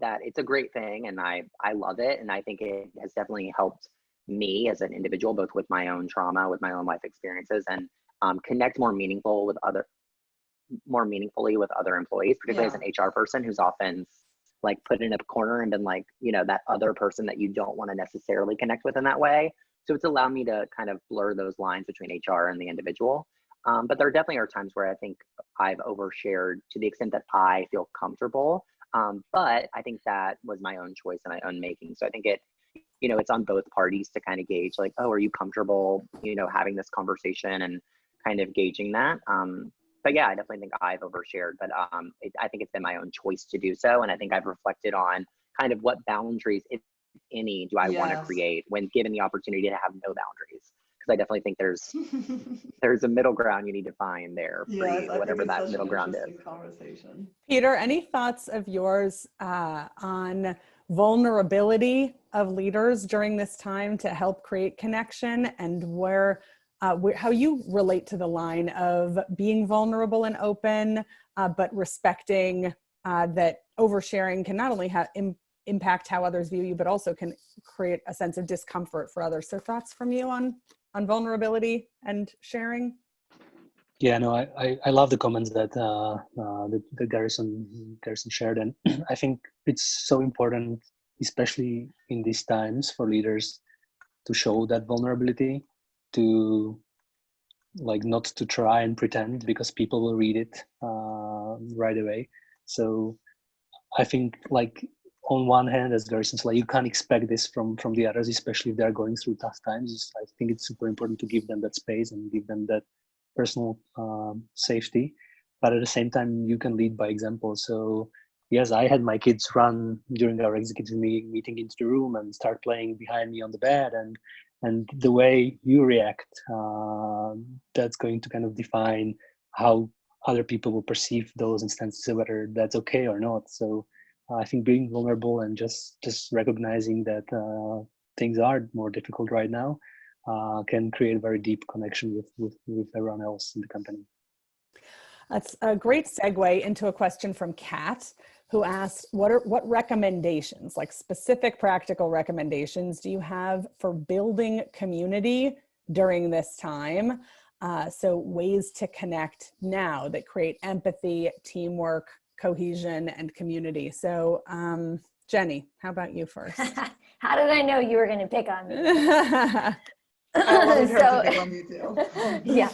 that it's a great thing, and I love it. And I think it has definitely helped me as an individual, both with my own trauma, with my own life experiences, and connect more meaningfully with other employees, particularly as an HR person who's often like put in a corner and been like, you know, that other person that you don't want to necessarily connect with in that way. So it's allowed me to kind of blur those lines between HR and the individual. But there definitely are times where I think I've overshared to the extent that I feel comfortable. But I think that was my own choice and my own making. So I think you know, it's on both parties to kind of gauge like, oh, are you comfortable, you know, having this conversation and kind of gauging that. But yeah, I definitely think I've overshared, but I think it's been my own choice to do so. And I think I've reflected on kind of what boundaries, if any, do I want to create when given the opportunity to have no boundaries. because I definitely think there's a middle ground you need to find there for Yes, you, I think whatever it's that such middle an ground is. interesting conversation. Peter, any thoughts of yours on vulnerability of leaders during this time to help create connection, and how you relate to the line of being vulnerable and open, but respecting that oversharing can not only impact how others view you, but also can create a sense of discomfort for others. So thoughts from you on vulnerability and sharing? Yeah, no, I love the comments that the Garrison shared, and I think it's so important, especially in these times, for leaders to show that vulnerability, to like not to try and pretend, because people will read it right away. So I think, like, on one hand, as Garrison's, like, you can't expect this from the others, especially if they're going through tough times. I think it's super important to give them that space and give them that personal safety. But at the same time, you can lead by example. So yes, I had my kids run during our executive meeting into the room and start playing behind me on the bed, and the way you react, that's going to kind of define how other people will perceive those instances, whether that's okay or not. So I think being vulnerable and just recognizing that things are more difficult right now can create a very deep connection with everyone else in the company. That's a great segue into a question from Kat, who asked, what recommendations, like specific practical recommendations, do you have for building community during this time? So ways to connect now that create empathy, teamwork, cohesion, and community. So Jenny, how about you first? How did I know you were going to pick on me? I wanted her to pick on you too. Yeah,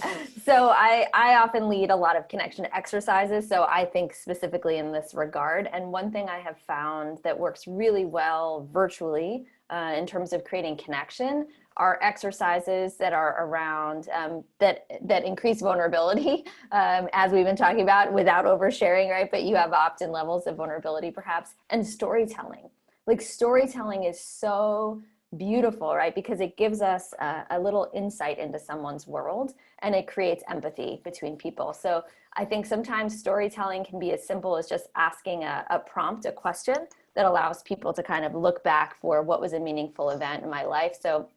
so I often lead a lot of connection exercises, so I think specifically in this regard. And one thing I have found that works really well virtually in terms of creating connection are exercises that are around that increase vulnerability, as we've been talking about, without oversharing, right? But you have opt-in levels of vulnerability perhaps, and storytelling. Like, storytelling is so beautiful, right? Because it gives us a little insight into someone's world, and it creates empathy between people. So I think sometimes storytelling can be as simple as just asking a prompt, a question that allows people to kind of look back for what was a meaningful event in my life. So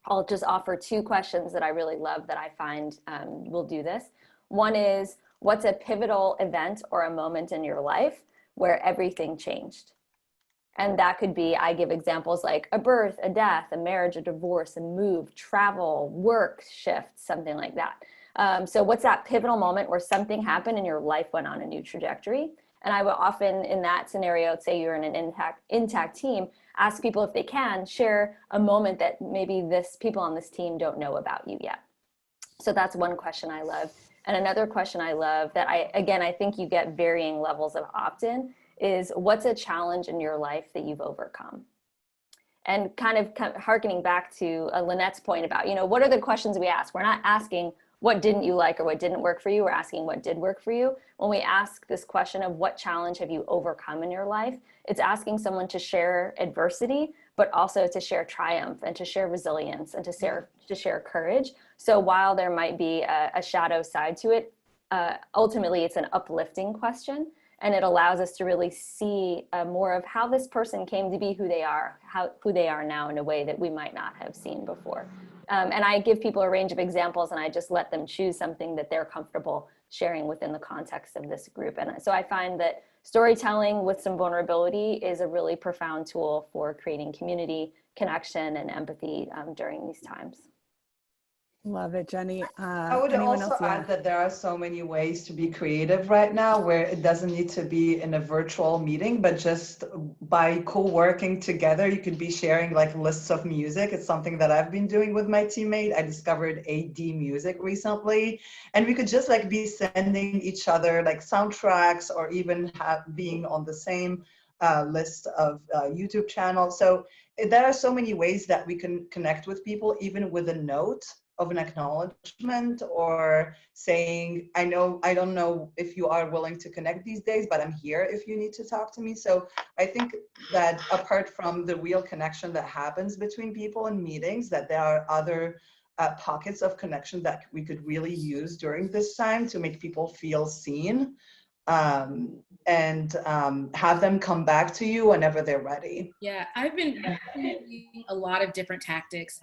I'll just offer two questions that I really love that I find will do this. One is, what's a pivotal event or a moment in your life where everything changed? And that could be, I give examples like a birth, a death, a marriage, a divorce, a move, travel, work shift, something like that. So what's that pivotal moment where something happened and your life went on a new trajectory? And I will often, in that scenario, say you're in an intact team, ask people if they can share a moment that maybe people on this team don't know about you yet. So that's one question I love. And another question I love that I think you get varying levels of opt-in is, what's a challenge in your life that you've overcome? And kind of hearkening back to Lynette's point about, what are the questions we ask? We're not asking what didn't you like or what didn't work for you. We're asking what did work for you. When we ask this question of what challenge have you overcome in your life, it's asking someone to share adversity, but also to share triumph and to share resilience and to share courage. So while there might be a shadow side to it, ultimately it's an uplifting question. And it allows us to really see more of how this person came to be who they are now in a way that we might not have seen before. And I give people a range of examples, and I just let them choose something that they're comfortable sharing within the context of this group. And so I find that storytelling with some vulnerability is a really profound tool for creating community, connection, and empathy during these times. Love it, Jenny. I would Anyone also else? add that there are so many ways to be creative right now, where it doesn't need to be in a virtual meeting, but just by co-working together, you could be sharing like lists of music. It's something that I've been doing with my teammate. I discovered AD music recently, and we could just like be sending each other like soundtracks, or even being on the same list of YouTube channels. So there are so many ways that we can connect with people, even with a note of an acknowledgement, or saying, I don't know if you are willing to connect these days, but I'm here if you need to talk to me. So I think that apart from the real connection that happens between people in meetings, that there are other pockets of connection that we could really use during this time to make people feel seen, and have them come back to you whenever they're ready. Yeah, I've been using a lot of different tactics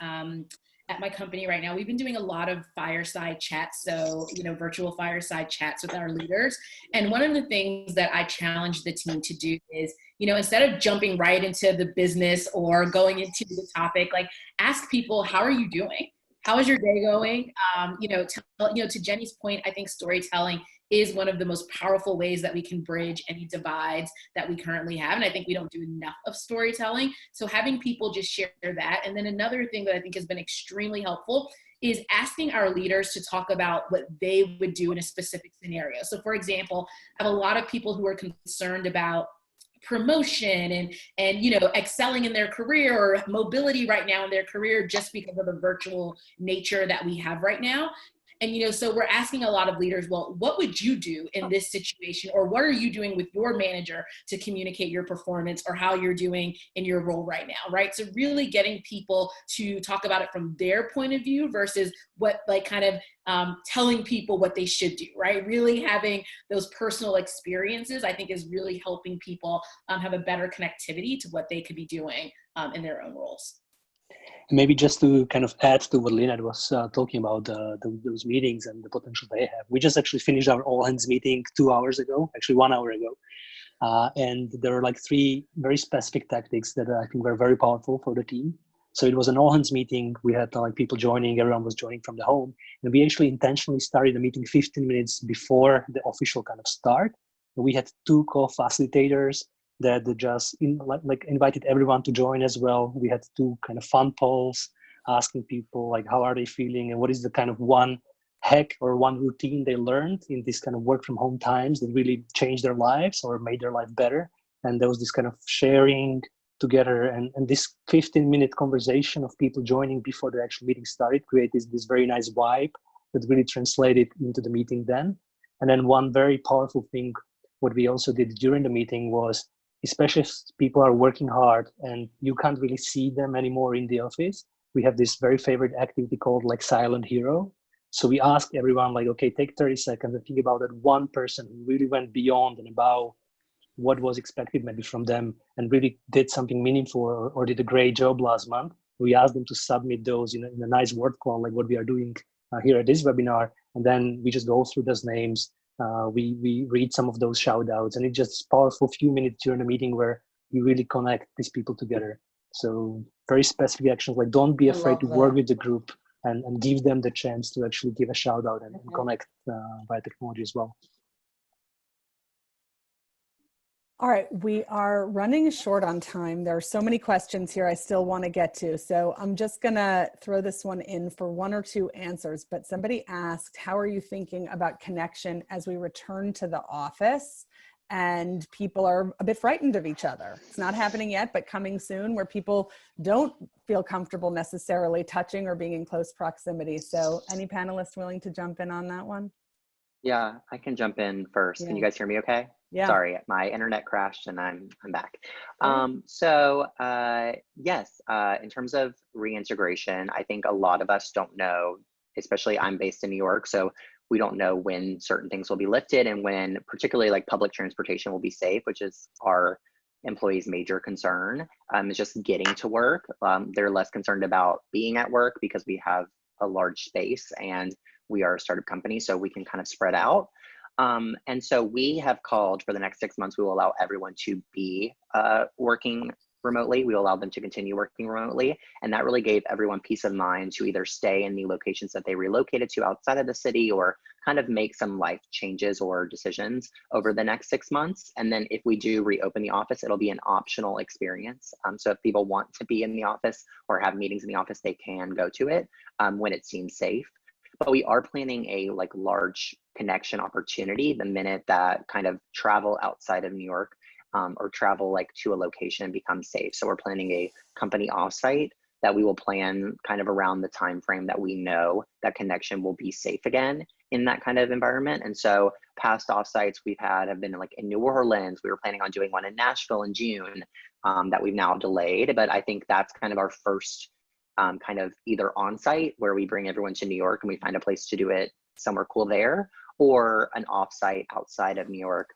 at my company right now. We've been doing a lot of fireside chats, so virtual fireside chats with our leaders. And one of the things that I challenge the team to do is, instead of jumping right into the business or going into the topic, like ask people, how are you doing? How is your day going? To Jenny's point, I think storytelling is one of the most powerful ways that we can bridge any divides that we currently have. And I think we don't do enough of storytelling. So having people just share that. And then another thing that I think has been extremely helpful is asking our leaders to talk about what they would do in a specific scenario. So for example, I have a lot of people who are concerned about promotion and excelling in their career or mobility right now in their career just because of the virtual nature that we have right now. And, so we're asking a lot of leaders, well, what would you do in this situation? Or what are you doing with your manager to communicate your performance or how you're doing in your role right now, right? So really getting people to talk about it from their point of view versus what telling people what they should do, right? Really having those personal experiences, I think, is really helping people have a better connectivity to what they could be doing in their own roles. Maybe just to kind of add to what Lynette was talking about, those meetings and the potential they have. We just actually finished our all hands meeting 2 hours ago, actually 1 hour ago. And there are like 3 very specific tactics that I think were very powerful for the team. So it was an all hands meeting. We had like people joining, everyone was joining from the home. And we actually intentionally started the meeting 15 minutes before the official kind of start. We had 2 co-facilitators that just invited everyone to join as well. We had 2 kind of fun polls asking people like, how are they feeling? And what is the kind of one hack or one routine they learned in this kind of work from home times that really changed their lives or made their life better? And there was this kind of sharing together, and this 15-minute conversation of people joining before the actual meeting started created this very nice vibe that really translated into the meeting then. And then one very powerful thing, what we also did during the meeting was, especially if people are working hard and you can't really see them anymore in the office, we have this very favorite activity called like Silent Hero. So we ask everyone like, okay, take 30 seconds and think about that one person who really went beyond and above what was expected maybe from them and really did something meaningful or did a great job last month. We ask them to submit those in a nice word cloud, like what we are doing here at this webinar. And then we just go through those names. We read some of those shout outs, and it's just powerful few minutes during the meeting where you really connect these people together. So very specific actions, like don't be afraid to work with the group and give them the chance to actually give a shout out and connect via technology as well. All right, we are running short on time. There are so many questions here I still want to get to. So I'm just gonna throw this one in for 1 or 2 answers, but somebody asked, how are you thinking about connection as we return to the office? And people are a bit frightened of each other. It's not happening yet, but coming soon, where people don't feel comfortable necessarily touching or being in close proximity. So any panelists willing to jump in on that one? Yeah, I can jump in first. Yeah. Can you guys hear me okay? Yeah. Sorry, my internet crashed and I'm back. Yes, in terms of reintegration, I think a lot of us don't know, especially I'm based in New York, so we don't know when certain things will be lifted and when particularly like public transportation will be safe, which is our employees' major concern, is just getting to work. They're less concerned about being at work because we have a large space and we are a startup company, so we can kind of spread out. And so we have called for the next 6 months, we will allow everyone to be working remotely. We will allow them to continue working remotely. And that really gave everyone peace of mind to either stay in the locations that they relocated to outside of the city or kind of make some life changes or decisions over the next 6 months. And then if we do reopen the office, it'll be an optional experience. So if people want to be in the office or have meetings in the office, they can go to it when it seems safe. But we are planning a large connection opportunity the minute that kind of travel outside of New York or travel to a location becomes safe. So we're planning a company offsite that we will plan kind of around the time frame that we know that connection will be safe again in that kind of environment. And so past offsites we've had have been in New Orleans. We were planning on doing one in Nashville in June that we've now delayed. But I think that's kind of our first kind of either on site where we bring everyone to New York and we find a place to do it somewhere cool there, or an offsite outside of New York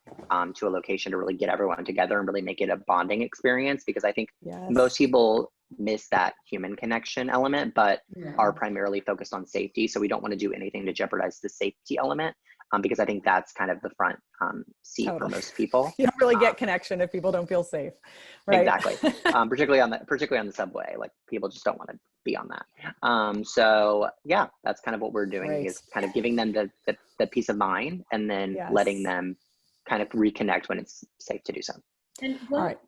to a location to really get everyone together and really make it a bonding experience. Because I think most people miss that human connection element, but are primarily focused on safety. So we don't want to do anything to jeopardize the safety element, because I think that's kind of the front seat for most people. You don't really get connection if people don't feel safe, right? Exactly. Particularly on the subway, like people just don't want to be on that. So yeah, that's kind of what we're doing, is kind of giving them the peace of mind, and then letting them kind of reconnect when it's safe to do so. And all right,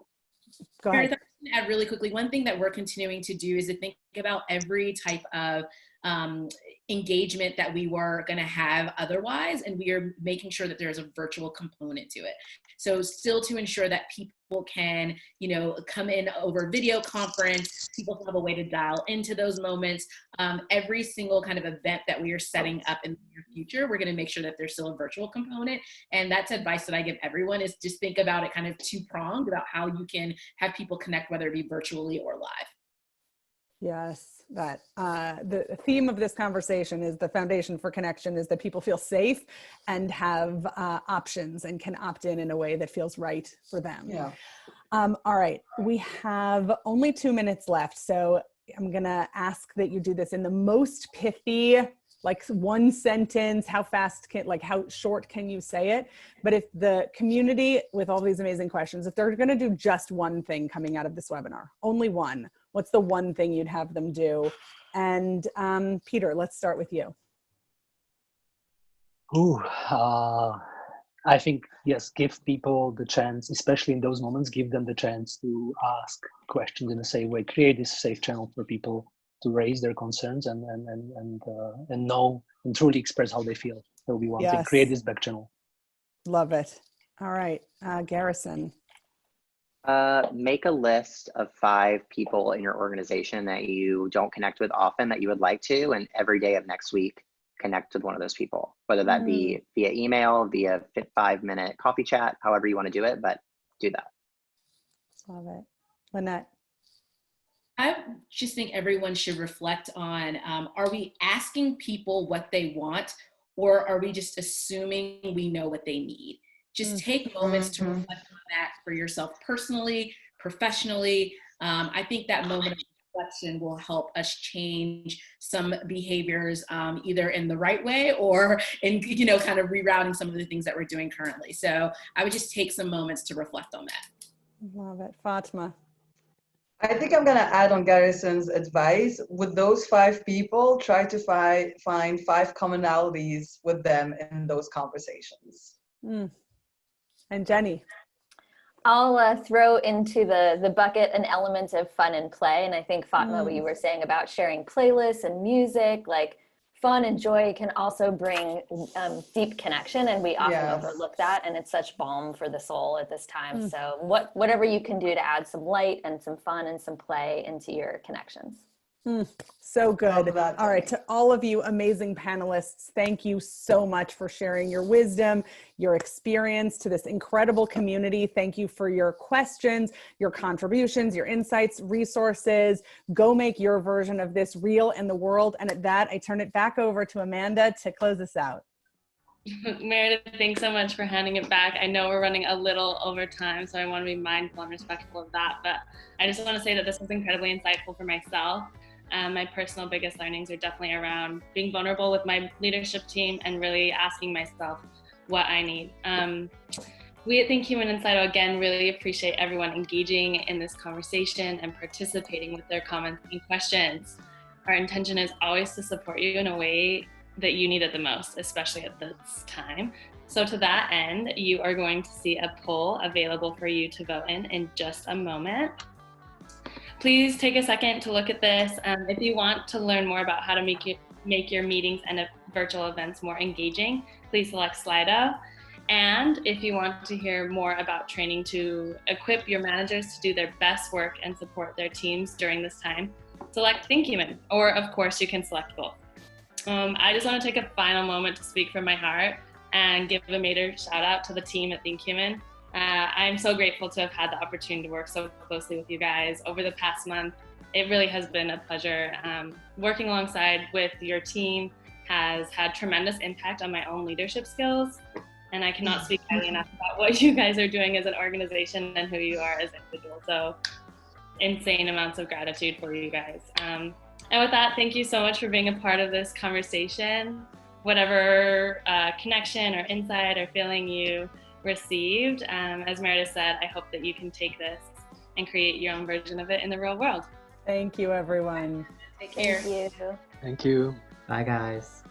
go ahead. Add really quickly, one thing that we're continuing to do is to think about every type of engagement that we were going to have otherwise, and we are making sure that there's a virtual component to it. So still to ensure that people can, come in over video conference, people have a way to dial into those moments. Every single kind of event that we are setting up in the near future, we're going to make sure that there's still a virtual component. And that's advice that I give everyone, is just think about it kind of two-pronged about how you can have people connect, whether it be virtually or live. Yes, that the theme of this conversation is the foundation for connection is that people feel safe and have options and can opt in a way that feels right for them. Yeah. All right, we have only 2 minutes left, so I'm gonna ask that you do this in the most pithy, like one sentence, how short can you say it? But if the community, with all these amazing questions, if they're gonna do just one thing coming out of this webinar, only one, what's the one thing you'd have them do? And Peter, let's start with you. I think, yes, give people the chance, especially in those moments, give them the chance to ask questions in a safe way, create this safe channel for people to raise their concerns and know and truly express how they feel. That will be one thing, create this back channel. Love it. All right, Garrison. Make a list of 5 people in your organization that you don't connect with often that you would like to, and every day of next week, connect with one of those people, whether that be via email, via 5-minute coffee chat, however you want to do it, but do that. Love it. Lynette. I just think everyone should reflect on, are we asking people what they want, or are we just assuming we know what they need? Just take moments to reflect on that for yourself personally, professionally. I think that moment of reflection will help us change some behaviors, either in the right way or in, kind of rerouting some of the things that we're doing currently. So I would just take some moments to reflect on that. Love it. Fatima. I think I'm going to add on Garrison's advice. With those 5 people, try to find 5 commonalities with them in those conversations. And Jenny. I'll throw into the bucket an element of fun and play. And I think, Fatma, what you were saying about sharing playlists and music, like fun and joy can also bring deep connection. And we often overlook that. And it's such balm for the soul at this time. So whatever you can do to add some light and some fun and some play into your connections. So good. All right, to all of you amazing panelists, thank you so much for sharing your wisdom, your experience to this incredible community. Thank you for your questions, your contributions, your insights, resources. Go make your version of this real in the world. And at that, I turn it back over to Amanda to close us out. Meredith, thanks so much for handing it back. I know we're running a little over time, so I want to be mindful and respectful of that. But I just want to say that this was incredibly insightful for myself. My personal biggest learnings are definitely around being vulnerable with my leadership team and really asking myself what I need. We at Think Human and Slido, again, really appreciate everyone engaging in this conversation and participating with their comments and questions. Our intention is always to support you in a way that you need it the most, especially at this time. So to that end, you are going to see a poll available for you to vote in just a moment. Please take a second to look at this. If you want to learn more about how to make your meetings and virtual events more engaging, please select Slido. And if you want to hear more about training to equip your managers to do their best work and support their teams during this time, select Think Human, or of course you can select both. I just want to take a final moment to speak from my heart and give a major shout out to the team at Think Human. I'm so grateful to have had the opportunity to work so closely with you guys over the past month. it really has been a pleasure. Working alongside with your team has had tremendous impact on my own leadership skills. And I cannot speak highly enough about what you guys are doing as an organization and who you are as individuals. So insane amounts of gratitude for you guys. And with that, thank you so much for being a part of this conversation. Whatever connection or insight or feeling you received, as Meredith said, I hope that you can take this and create your own version of it in the real world. Thank you, everyone. Take care. Thank you. Thank you. Bye, guys.